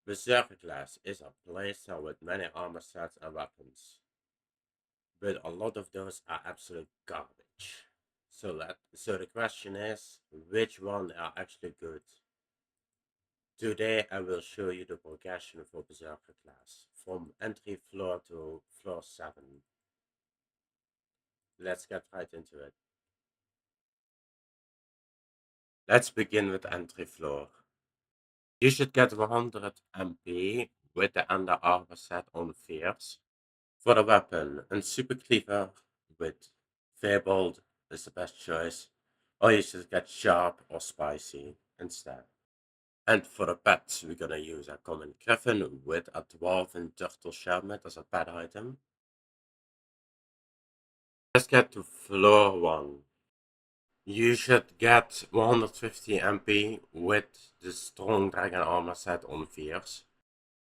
Beserker Class is a playstyle with many armor sets and weapons, but a lot of those are absolute garbage. So the question is, which one are actually good? Today I will show you the progression for Beserker Class, from entry floor to floor 7. Let's get right into it. Let's begin with entry floor. You should get 100 MP with the under armor set on fierce. For the weapon, a super cleaver with Firebolt is the best choice, or you should get sharp or spicy instead. And for the pets, we're gonna use a common griffin with a dwarven turtle helmet as a pet item. Let's get to floor 1. You should get 150 MP with the strong dragon armor set on fierce.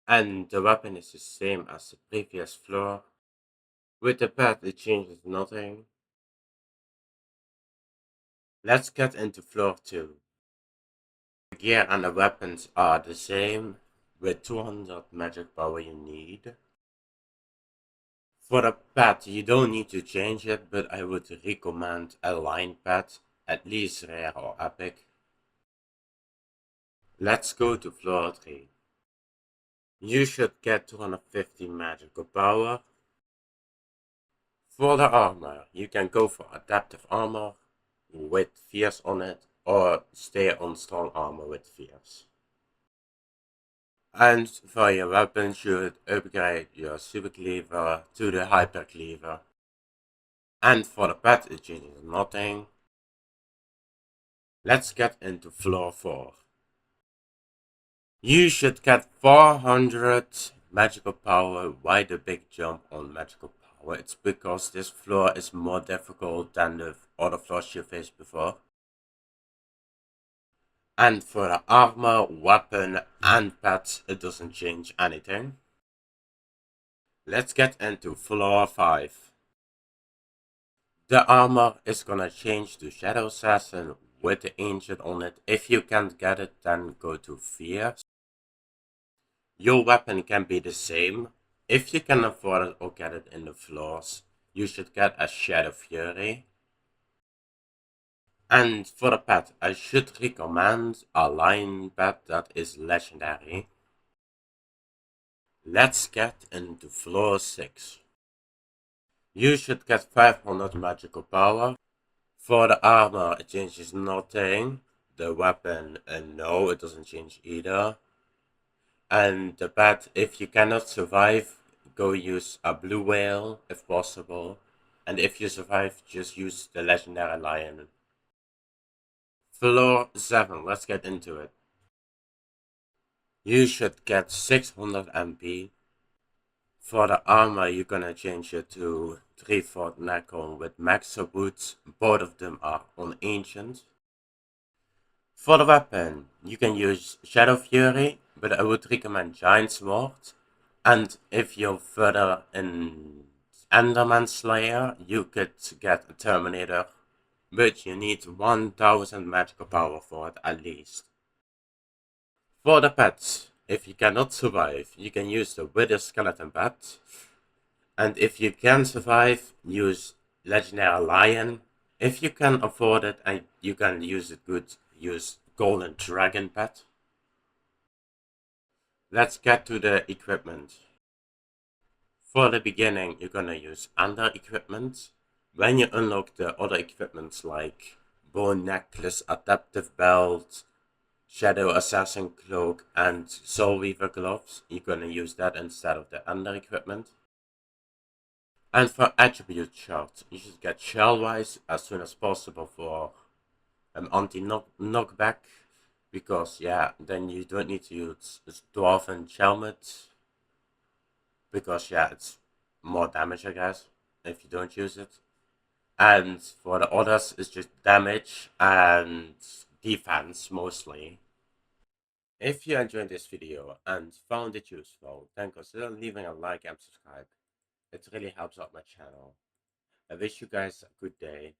And the weapon is the same as the previous floor. With the pet, it changes nothing. Let's get into floor 2. The gear and the weapons are the same, with 200 magic power you need. For the pet, you don't need to change it, but I would recommend a line pet, at least rare or epic. Let's go to floor 3. You should get 250 magical power. For the armor, you can go for adaptive armor with fierce on it, or stay on strong armor with fierce. And for your weapons, you should upgrade your super cleaver to the hyper cleaver. And for the pet, it changes nothing. Let's get into floor 4. You should get 400 magical power. Why the big jump on magical power? It's because this floor is more difficult than the other floors you faced before. And for the armor, weapon, and pets, it doesn't change anything. Let's get into floor 5. The armor is gonna change to Shadow Assassin with the Ancient on it. If you can't get it, then go to Fierce. Your weapon can be the same. If you can afford it or get it in the floors, you should get a Shadow Fury. And for the pet, I should recommend a lion pet that is legendary. Let's get into floor 6. You should get 500 magical power. For the armor, it changes nothing. The weapon, no, it doesn't change either. And the pet, if you cannot survive, go use a blue whale if possible. And if you survive, just use the legendary lion. Floor 7, let's get into it. You should get 600 MP. For the armor, you're gonna change it to 3/4 Necron with Maxo Boots. Both of them are on Ancient. For the weapon, you can use Shadow Fury, but I would recommend Giant Sword. And if you're further in Enderman Slayer, you could get a Terminator, but you need 1000 magical power for it at least. For the pets, if you cannot survive, you can use the Wither Skeleton Pet. And if you can survive, use Legendary Lion. If you can afford it and you can use it good, use Golden Dragon Pet. Let's get to the equipment. For the beginning, you're gonna use under equipment. When you unlock the other equipments like Bone Necklace, Adaptive Belt, Shadow Assassin Cloak, and Soul Weaver Gloves, you're gonna use that instead of the under equipment. And for attribute charts, you should get Shellwise as soon as possible for anti-knockback, because yeah, then you don't need to use Dwarven Helmet, because yeah, it's more damage I guess, if you don't use it. And for the others, it's just damage and defense mostly. If you enjoyed this video and found it useful, then consider leaving a like and subscribe. It really helps out my channel. I wish you guys a good day.